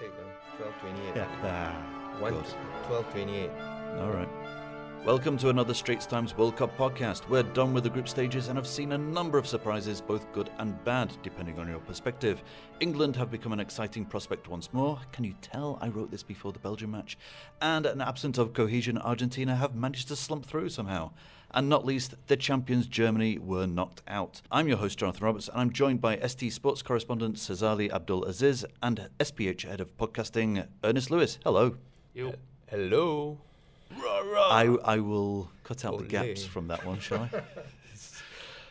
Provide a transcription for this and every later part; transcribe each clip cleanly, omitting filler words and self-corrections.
mistake, 12:28. Yeah, One, good. 12:28. All right. Welcome to another Straits Times World Cup podcast. We're done with the group stages and have seen a number of surprises, both good and bad, depending on your perspective. England have become an exciting prospect once more. Can you tell I wrote this before the Belgium match? And an absence of cohesion, Argentina have managed to slump through somehow. And not least, the champions Germany were knocked out. I'm your host, Jonathan Roberts, and I'm joined by ST Sports correspondent Sazali, Abdul, Aziz, and SPH head of podcasting, Ernest Luis. Hello. Yo. Hello. I will cut out the gaps from that one, shall I?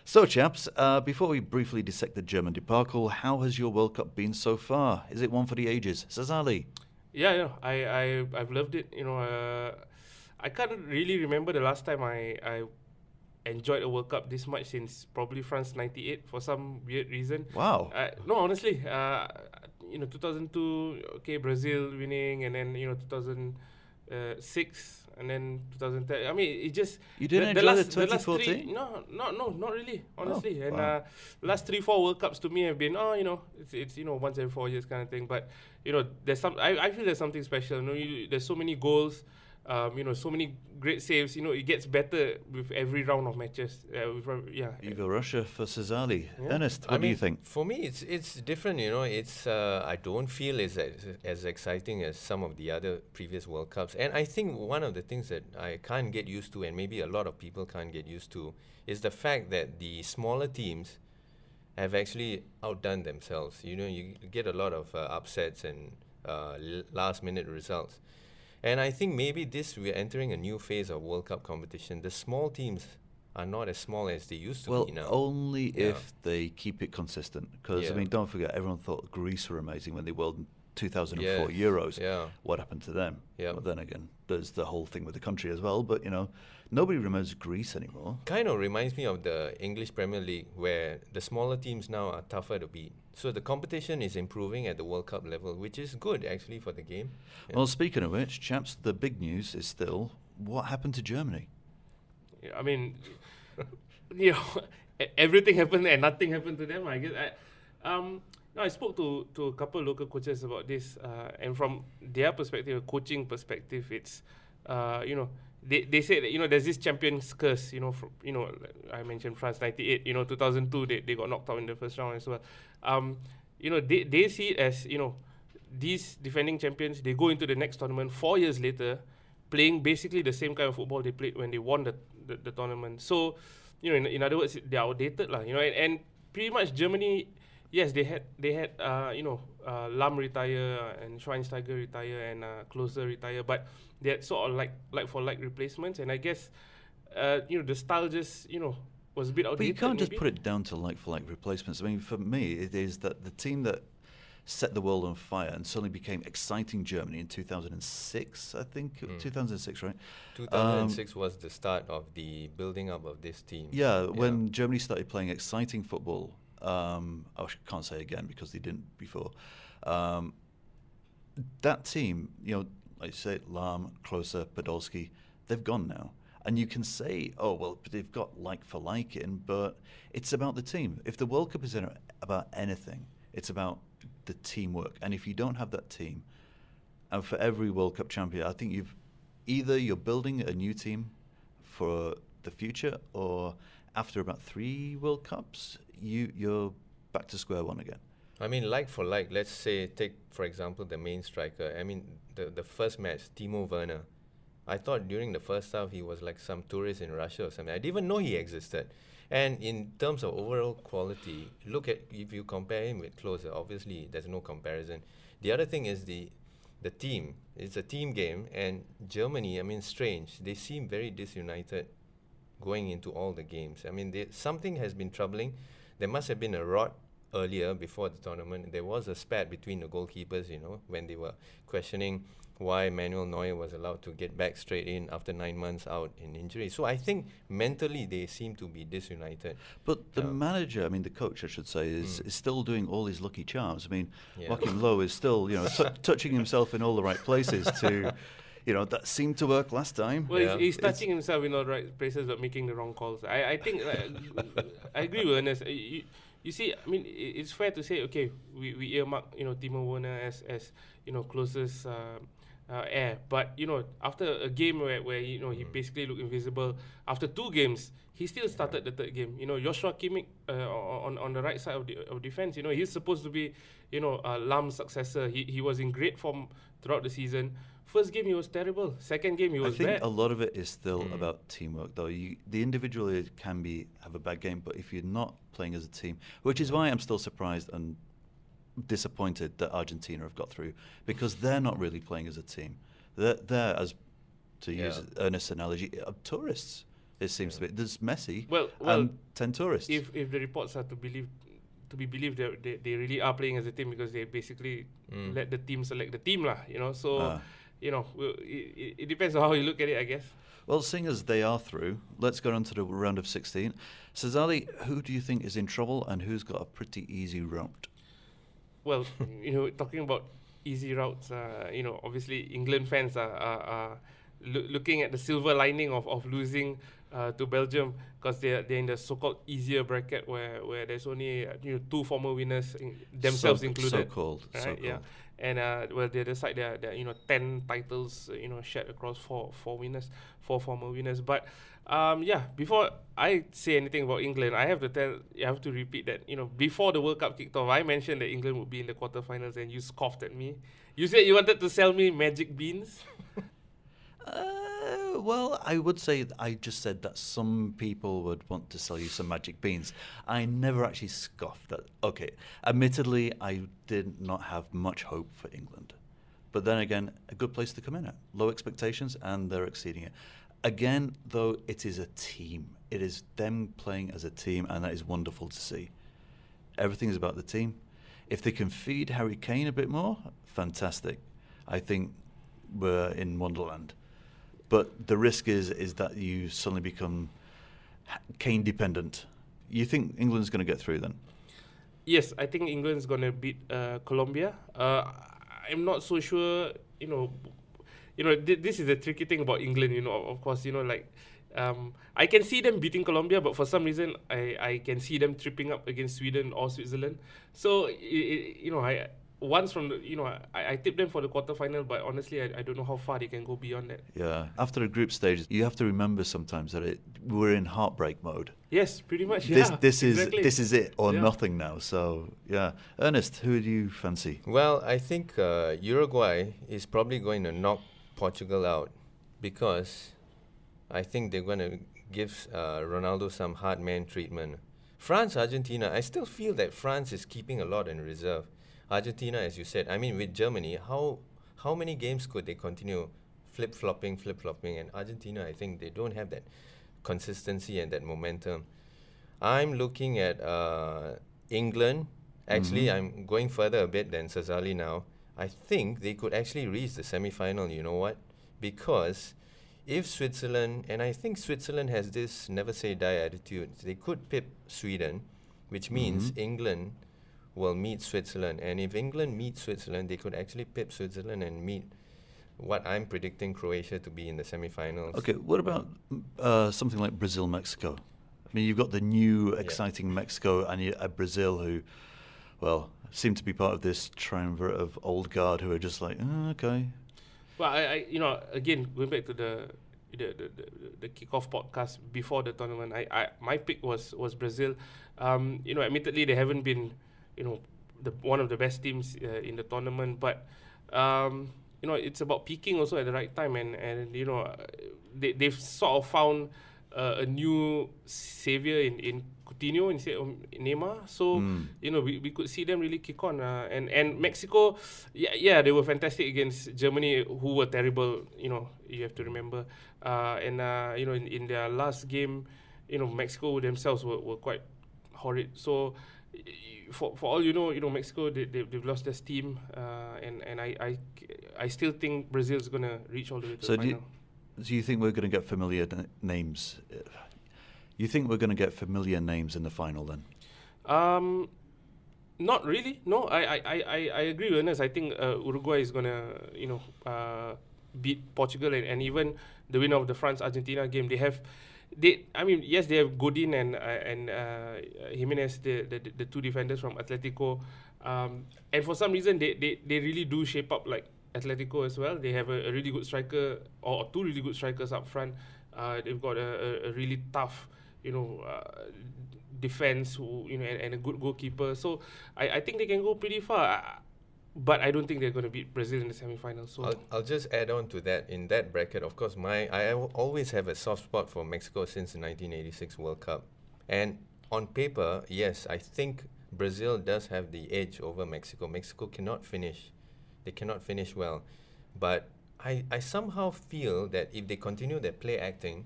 So, chaps, before we briefly dissect the German debacle, how has your World Cup been so far? Is it one for the ages? Sazali? Yeah, I've loved it. I can't really remember the last time I enjoyed a World Cup this much since probably France '98 for some weird reason. Wow. No, honestly, 2002, okay, Brazil winning, and then 2006. And then 2010. I mean, it just... You didn't enjoy the 2014? No, not really, honestly. And wow. last 3-4 World Cups to me have been, it's once every 4 years kind of thing. But, there's some... I feel there's something special. There's so many goals, so many great saves. It gets better with every round of matches. Eva Russia for Sazali. Yeah. Ernest, what do you think? For me, it's different. It's I don't feel as exciting as some of the other previous World Cups. And I think one of the things that I can't get used to, and maybe a lot of people can't get used to, is the fact that the smaller teams have actually outdone themselves. You get a lot of upsets and last-minute results. And I think maybe we're entering a new phase of World Cup competition. The small teams are not as small as they used to be now. Well, only if they keep it consistent. Because, don't forget, everyone thought Greece were amazing when they won 2004 Euros. Yeah. What happened to them? Yeah. Well, then again, there's the whole thing with the country as well. But, nobody remembers Greece anymore. Kind of reminds me of the English Premier League, where the smaller teams now are tougher to beat. So the competition is improving at the World Cup level, which is good, actually, for the game. Yeah. Well, speaking of which, chaps, the big news is still, what happened to Germany? Yeah, I mean, everything happened and nothing happened to them, I guess. I spoke to a couple of local coaches about this, and from their perspective, a coaching perspective, it's, they say that, there's this champions curse, I mentioned France '98, 2002, they got knocked out in the first round as well. They see it as, these defending champions, they go into the next tournament 4 years later, playing basically the same kind of football they played when they won the tournament. So, in other words, they're outdated, and pretty much Germany, yes, they had Lahm retire and Schweinsteiger retire and Klose retire, but they had sort of like for like replacements, and I guess the style just was a bit outdated. But you can't just maybe. put it down to like for like replacements. I mean, for me, it is that the team that set the world on fire and suddenly became exciting Germany in 2006, I think. 2006, right? 2006 was the start of the building up of this team. Yeah, when Germany started playing exciting football. I can't say again because they didn't before. That team, like you say, Lahm, Klose, Podolski, they've gone now. And you can say, oh, well, they've got like for like in, but it's about the team. If the World Cup is about anything, it's about the teamwork. And if you don't have that team, and for every World Cup champion, I think you're building a new team for the future, or after about 3 World Cups, you're back to square one again. I mean, like for like, let's say, take, for example, the main striker. I mean, the first match, Timo Werner. I thought during the first half he was like some tourist in Russia or something. I didn't even know he existed. And in terms of overall quality, look at, if you compare him with Klose, obviously there's no comparison. The other thing is the team. It's a team game, and Germany, I mean, strange. They seem very disunited going into all the games. I mean, something has been troubling. There must have been a rot earlier before the tournament. There was a spat between the goalkeepers, when they were questioning why Manuel Neuer was allowed to get back straight in after 9 months out in injury. So I think mentally they seem to be disunited. But the manager, I mean the coach I should say, is still doing all his lucky charms. I mean, Joachim Low is still touching himself in all the right places to... that seemed to work last time. Well, he's touching himself in all the right places but making the wrong calls. I think, I agree with Ernest. you see, I mean, it's fair to say, okay, we earmark, Timo Werner as closest heir. But, after a game where he basically looked invisible, after 2 games, he still started the 3rd game. Joshua Kimmich on the right side of defense, he's supposed to be, Lam's successor. He was in great form throughout the season. First game, he was terrible. Second game, he was bad. I think a lot of it is still about teamwork, though. The individual can have a bad game, but if you're not playing as a team, which is why I'm still surprised and disappointed that Argentina have got through, because they're not really playing as a team. They're as, to use Ernest's analogy, tourists. It seems to be. There's Messi and 10 tourists. If the reports are to be believed, they really are playing as a team, because they basically let the team select the team lah. So. It depends on how you look at it, I guess. Well, seeing as they are through, let's go on to the round of 16. Sazali, who do you think is in trouble and who's got a pretty easy route? Well, talking about easy routes, obviously England fans are looking at the silver lining of losing to Belgium, because they're in the so-called easier bracket where there's only 2 former winners themselves included. So-called. Right? So-called. Yeah. And the other side, there are 10 titles shared across four former winners. But before I say anything about England, I have to repeat that before the World Cup kicked off, I mentioned that England would be in the quarterfinals, and you scoffed at me. You said you wanted to sell me magic beans. Well, I would say I just said that some people would want to sell you some magic beans. I never actually scoffed at. Okay, admittedly, I did not have much hope for England. But then again, a good place to come in at. Low expectations, and they're exceeding it. Again, though, it is a team. It is them playing as a team, and that is wonderful to see. Everything is about the team. If they can feed Harry Kane a bit more, fantastic. I think we're in Wonderland. But the risk is that you suddenly become Kane dependent. You think England's going to get through then? Yes, I think England's going to beat Colombia. I'm not so sure. This is the tricky thing about England. Of course, I can see them beating Colombia, but for some reason, I can see them tripping up against Sweden or Switzerland. So, once from I tipped them for the quarterfinal, but honestly, I don't know how far they can go beyond that. Yeah, after the group stage, you have to remember sometimes that we're in heartbreak mode. Yes, pretty much. This exactly. is it or nothing now. So yeah, Ernest, who do you fancy? Well, I think Uruguay is probably going to knock Portugal out, because I think they're going to give Ronaldo some hard man treatment. France, Argentina, I still feel that France is keeping a lot in reserve. Argentina, as you said, I mean, with Germany, how many games could they continue flip-flopping, and Argentina, I think they don't have that consistency and that momentum. I'm looking at England. Actually, I'm going further a bit than Sazali now. I think they could actually reach the semi-final, you know what? Because if Switzerland, and I think Switzerland has this never say die attitude, they could pip Sweden, which means England will meet Switzerland. And if England meets Switzerland, they could actually pip Switzerland and meet what I'm predicting Croatia to be in the semi-finals. Okay, what about something like Brazil-Mexico? I mean, you've got the new exciting Mexico and Brazil who, well, seem to be part of this triumvirate of old guard who are just like, okay. Well, I again, going back to the kickoff podcast before the tournament, my pick was Brazil. Admittedly, they haven't been one of the best teams in the tournament, but it's about peaking also at the right time, and they've sort of found a new savior in Coutinho instead of Neymar. So we could see them really kick on. And Mexico, they were fantastic against Germany, who were terrible. You have to remember. In their last game, Mexico themselves were quite horrid. So for all Mexico they've lost their steam, and I still think Brazil is going to reach all the way to the final. Do you think we're going to get familiar names? You think we're going to get familiar names in the final then? Not really. No, I agree with Ernest. I think Uruguay is going to beat Portugal, and even the winner of the France-Argentina game. They have I mean, yes, they have Godin and Jimenez, the two defenders from Atletico, and for some reason they really do shape up like Atletico as well. They have a really good striker, or two really good strikers up front. They've got a really tough, defense, and a good goalkeeper. So I think they can go pretty far. But I don't think they're going to beat Brazil in the semi-finals. So I'll just add on to that. In that bracket, of course, I always have a soft spot for Mexico since the 1986 World Cup. And on paper, yes, I think Brazil does have the edge over Mexico. Mexico cannot finish. They cannot finish well. But I somehow feel that if they continue their play acting,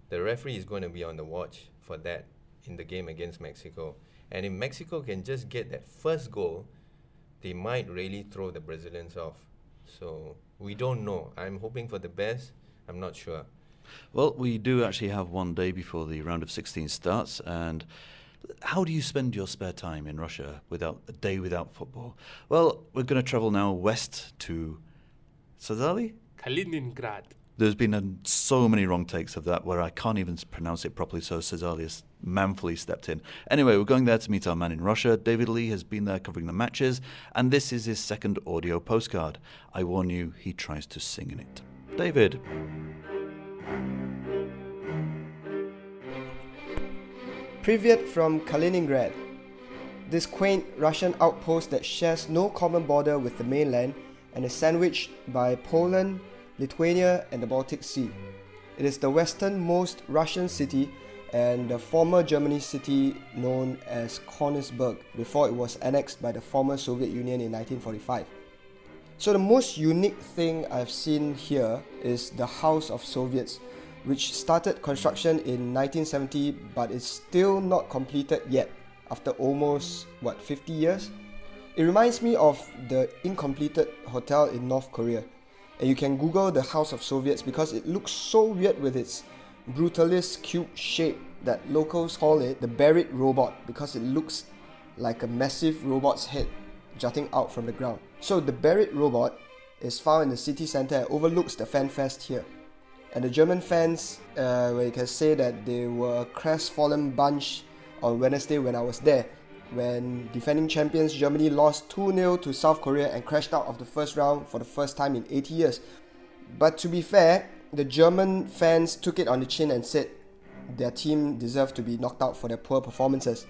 the referee is going to be on the watch for that in the game against Mexico. And if Mexico can just get that first goal, they might really throw the Brazilians off. So we don't know. I'm hoping for the best. I'm not sure. Well, we do actually have one day before the round of 16 starts. And how do you spend your spare time in Russia without a day without football? Well, we're going to travel now west to Sazali? Kaliningrad. There's been so many wrong takes of that where I can't even pronounce it properly, so Sazali has manfully stepped in. Anyway, we're going there to meet our man in Russia. David Lee has been there covering the matches, and this is his second audio postcard. I warn you, he tries to sing in it. David. Privyet from Kaliningrad. This quaint Russian outpost that shares no common border with the mainland and is sandwiched by Poland, Lithuania and the Baltic Sea. It is the westernmost Russian city and the former Germany city known as Königsberg before it was annexed by the former Soviet Union in 1945. So the most unique thing I've seen here is the House of Soviets, which started construction in 1970 but is still not completed yet after almost, 50 years? It reminds me of the incompleted hotel in North Korea. And you can Google the House of Soviets because it looks so weird with its brutalist cube shape that locals call it the buried robot because it looks like a massive robot's head jutting out from the ground. So the buried robot is found in the city centre and overlooks the fan fest here. And the German fans, you can say that they were a crestfallen bunch on Wednesday when I was there, when defending champions Germany lost 2-0 to South Korea and crashed out of the first round for the first time in 80 years. But to be fair, the German fans took it on the chin and said their team deserved to be knocked out for their poor performances.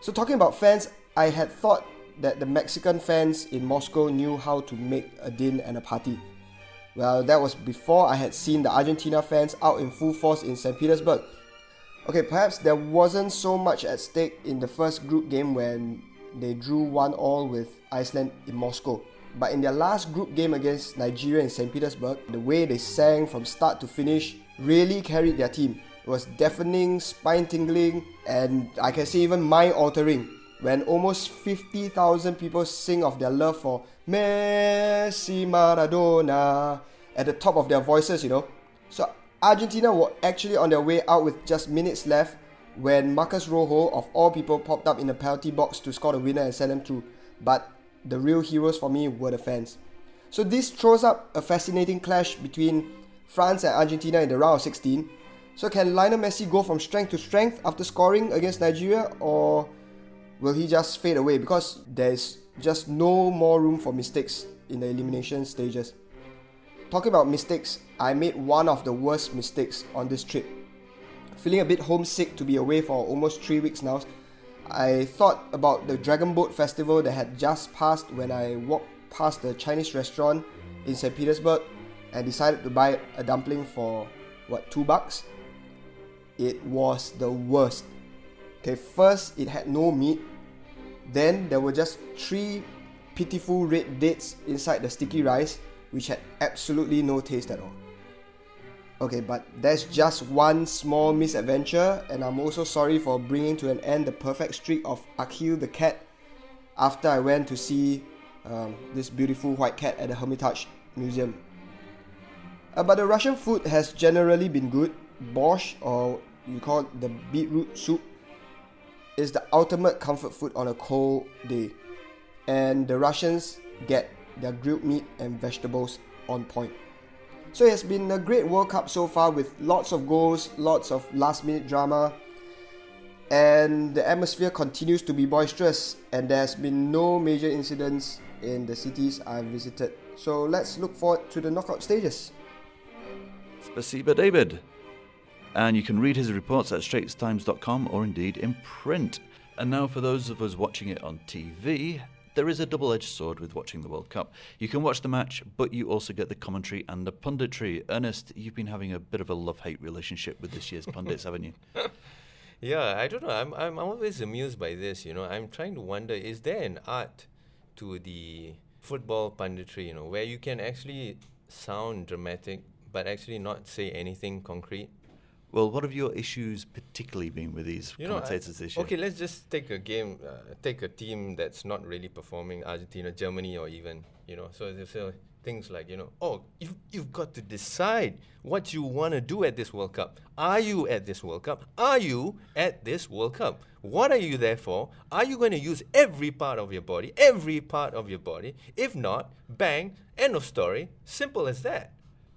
So talking about fans, I had thought that the Mexican fans in Moscow knew how to make a din and a party. Well, that was before I had seen the Argentina fans out in full force in St. Petersburg. Okay, perhaps there wasn't so much at stake in the first group game when they drew 1-1 with Iceland in Moscow. But in their last group game against Nigeria in St. Petersburg, the way they sang from start to finish really carried their team. It was deafening, spine-tingling, and I can say even mind-altering when almost 50,000 people sing of their love for Messi, Maradona at the top of their voices, So Argentina were actually on their way out with just minutes left when Marcus Rojo, of all people, popped up in the penalty box to score the winner and send them through. But the real heroes for me were the fans. So this throws up a fascinating clash between France and Argentina in the round of 16. So can Lionel Messi go from strength to strength after scoring against Nigeria, or will he just fade away because there's just no more room for mistakes in the elimination stages? Talking about mistakes, I made one of the worst mistakes on this trip. Feeling a bit homesick to be away for almost 3 weeks now, I thought about the Dragon Boat Festival that had just passed when I walked past the Chinese restaurant in St. Petersburg and decided to buy a dumpling for, $2? It was the worst. Okay, first it had no meat, then there were just 3 pitiful red dates inside the sticky rice, which had absolutely no taste at all. Okay, but that's just one small misadventure, and I'm also sorry for bringing to an end the perfect streak of Akhil the cat after I went to see this beautiful white cat at the Hermitage Museum. But the Russian food has generally been good. Borscht, or you call it the beetroot soup, is the ultimate comfort food on a cold day. And the Russians get their grilled meat and vegetables on point. So it has been a great World Cup so far with lots of goals, lots of last-minute drama, and the atmosphere continues to be boisterous, and there has been no major incidents in the cities I've visited. So let's look forward to the knockout stages. Spasiba David. And you can read his reports at straitstimes.com or indeed in print. And now for those of us watching it on TV, there is a double-edged sword with watching the World Cup. You can watch the match, but you also get the commentary and the punditry. Ernest, you've been having a bit of a love-hate relationship with this year's pundits, haven't you? Yeah, I don't know. I'm always amused by this, I'm trying to wonder, is there an art to the football punditry, where you can actually sound dramatic, but actually not say anything concrete? Well, what have your issues particularly been with these commentators this year? Okay, let's just take a game, take a team that's not really performing, Argentina, Germany, or even, so things like, oh, you've got to decide what you want to do at this World Cup. Are you at this World Cup? Are you at this World Cup? What are you there for? Are you going to use every part of your body? Every part of your body? If not, bang, end of story. Simple as that.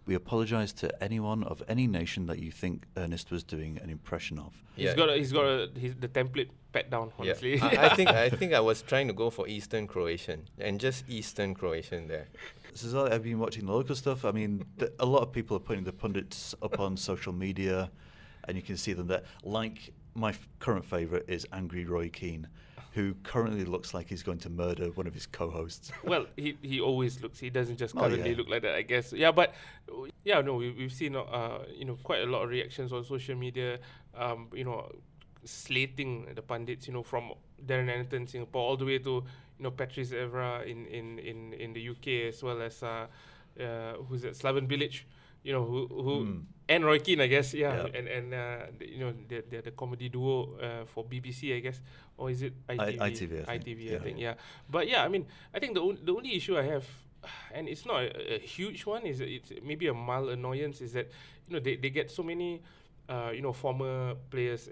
We apologise to anyone of any nation that you think Ernest was doing an impression of. He's got the template pat down, honestly. Yeah. I think I was trying to go for Eastern Croatian and just Eastern Croatian there. Sazali, I've been watching the local stuff. I mean, a lot of people are putting the pundits up on social media, and you can see them there. Like, my current favourite is Angry Roy Keane, who currently looks like he's going to murder one of his co-hosts. Well, he always looks. He doesn't just currently look like that, I guess. Yeah, but we've seen quite a lot of reactions on social media. Slating the pundits. From Darren Anderton, Singapore, all the way to Patrice Evra in the UK, as well as who's that, Slaven Bilic. And Roy Keane, I guess, and they're the comedy duo for BBC, I guess, or is it ITV? ITV, I think, yeah. But yeah, I mean, I think the only issue I have, and it's not a huge one, is it's maybe a mild annoyance, is that they get so many former players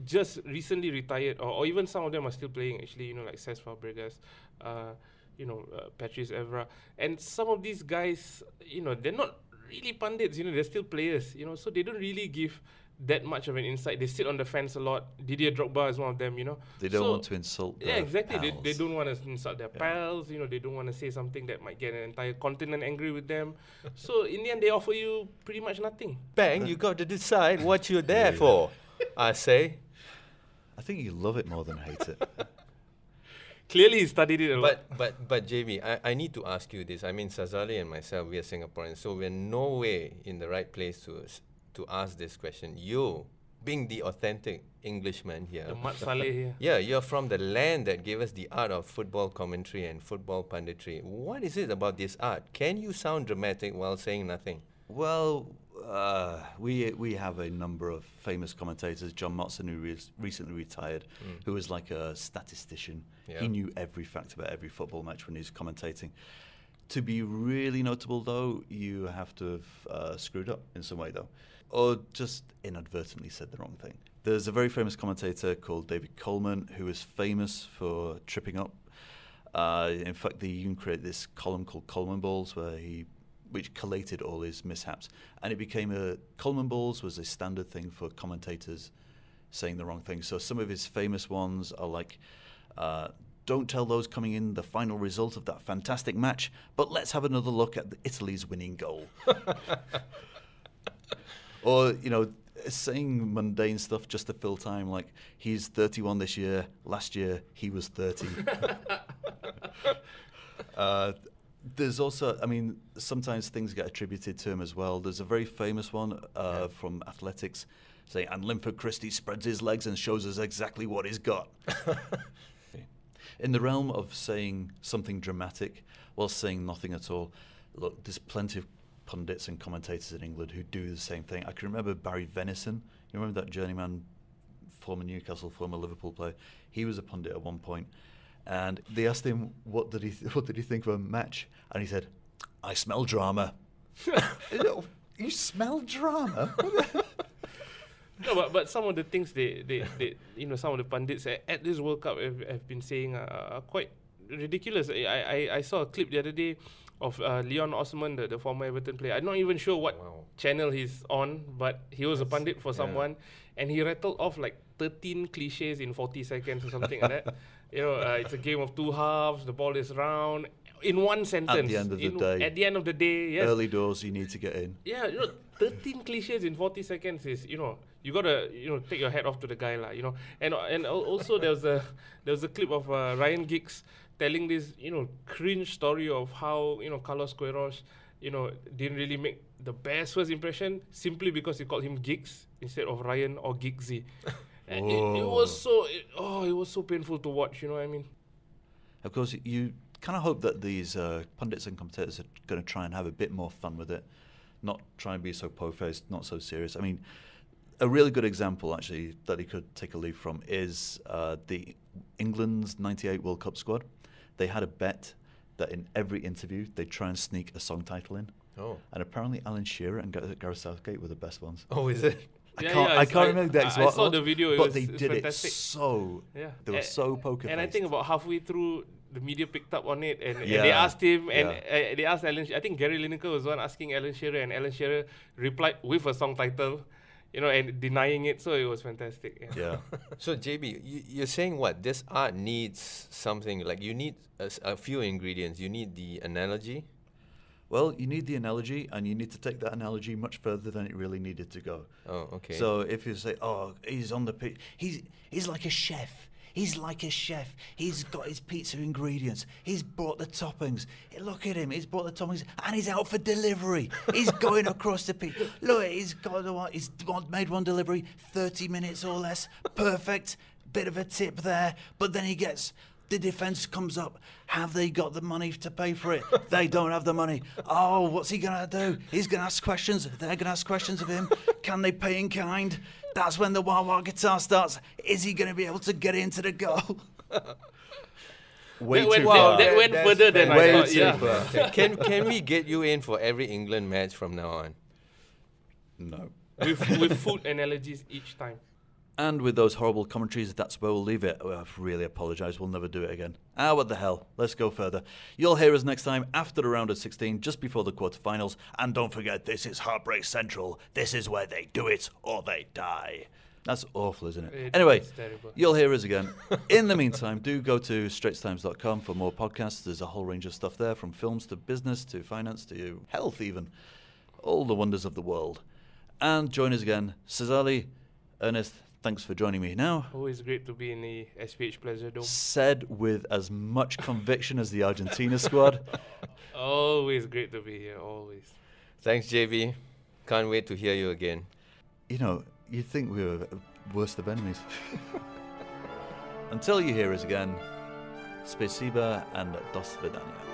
just recently retired, or even some of them are still playing actually, like Cesc Fabregas, Patrice Evra, and some of these guys, they're not really pundits, they're still players, so they don't really give that much of an insight. They sit on the fence a lot. Didier Drogba is one of them, They don't want to insult their exactly. pals. They don't want to insult their pals, they don't want to say something that might get an entire continent angry with them. So in the end, they offer you pretty much nothing. Bang, you got to decide what you're there for, I say. I think you love it more than hate it. Clearly, he studied it a lot. But JB, I need to ask you this. I mean, Sazali and myself, we are Singaporeans, so we're no way in the right place to ask this question. You, being the authentic Englishman here, The Mat Saleh here. yeah, you're from the land that gave us the art of football commentary and football punditry. What is it about this art? Can you sound dramatic while saying nothing? Well, we have a number of famous commentators. John Motson, who recently retired, who was like a statistician. Yeah. He knew every fact about every football match when he was commentating. To be really notable, though, you have to have screwed up in some way, though, or just inadvertently said the wrong thing. There's a very famous commentator called David Coleman who is famous for tripping up. In fact, they even created this column called Coleman Balls, which collated all his mishaps, and it became Coleman Balls was a standard thing for commentators saying the wrong thing. So some of his famous ones are like, don't tell those coming in the final result of that fantastic match, but let's have another look at Italy's winning goal. Or, saying mundane stuff just to fill time, like, he's 31 this year, last year he was 30. There's also, sometimes things get attributed to him as well. There's a very famous one from athletics saying, and Linford Christie spreads his legs and shows us exactly what he's got. In the realm of saying something dramatic while saying nothing at all, look, there's plenty of pundits and commentators in England who do the same thing. I can remember Barry Venison. You remember that journeyman, former Newcastle, former Liverpool player? He was a pundit at one point. And they asked him, what did he think of a match? And he said, I smell drama. You smell drama? No, but some of the things they some of the pundits at this World Cup have been saying are quite ridiculous. I saw a clip the other day of Leon Osman, the former Everton player. I'm not even sure what channel he's on, but he was a pundit for someone, and he rattled off like 13 cliches in 40 seconds or something like that. You know, it's a game of two halves, the ball is round, in one sentence. At the end of the day. At the end of the day, yes. Early doors, you need to get in. Yeah, 13 cliches in 40 seconds is, you gotta, take your hat off to the guy, lah. And also there was a clip of Ryan Giggs telling this, cringe story of how, Carlos Queiroz, didn't really make the best first impression simply because he called him Giggs instead of Ryan or Giggsy. And it was so painful to watch, you know what I mean? Of course, you kind of hope that these pundits and commentators are going to try and have a bit more fun with it, not try and be so po-faced, not so serious. I mean, a really good example, actually, that he could take a leaf from is the England's 98 World Cup squad. They had a bet that in every interview they'd try and sneak a song title in. Oh. And apparently Alan Shearer and Gareth Southgate were the best ones. Oh, is it? I can't remember the exact I saw the video, but they did fantastic. it so. Yeah. They were so poker-faced. And I think about halfway through, the media picked up on it, and they asked him, and they asked Alan. I think Gary Lineker was the one asking Alan Shearer, and Alan Shearer replied with a song title, and denying it. So it was fantastic. Yeah. So JB, you're saying what? This art needs something like you need a few ingredients. You need the analogy. Well, you need the analogy, and you need to take that analogy much further than it really needed to go. Oh, okay. So if you say, "Oh, he's on the pitch," he's like a chef. He's like a chef. He's got his pizza ingredients. He's brought the toppings. Look at him. He's brought the toppings, and he's out for delivery. He's going across the pitch. Look, he's made one delivery, 30 minutes or less. Perfect. Bit of a tip there, but then the defence comes up. Have they got the money to pay for it? They don't have the money. Oh, what's he going to do? He's going to ask questions. They're going to ask questions of him. Can they pay in kind? That's when the wah-wah guitar starts. Is he going to be able to get into the goal? That went further than I thought. Yeah. Can we get you in for every England match from now on? No. With food analogies each time. And with those horrible commentaries, that's where we'll leave it. I really apologise. We'll never do it again. What the hell? Let's go further. You'll hear us next time after the round of 16, just before the quarterfinals. And don't forget, this is Heartbreak Central. This is where they do it or they die. That's awful, isn't it? Anyway, you'll hear us again. In the meantime, do go to straitstimes.com for more podcasts. There's a whole range of stuff there, from films to business to finance to health even. All the wonders of the world. And join us again. Sazali, Ernest, thanks for joining me now. Always great to be in the SPH Pleasure Dome. Said with as much conviction as the Argentina squad. Always great to be here, always. Thanks, JB. Can't wait to hear you again. You'd think we were worst of enemies. Until you hear us again, spasiba and dos vidania.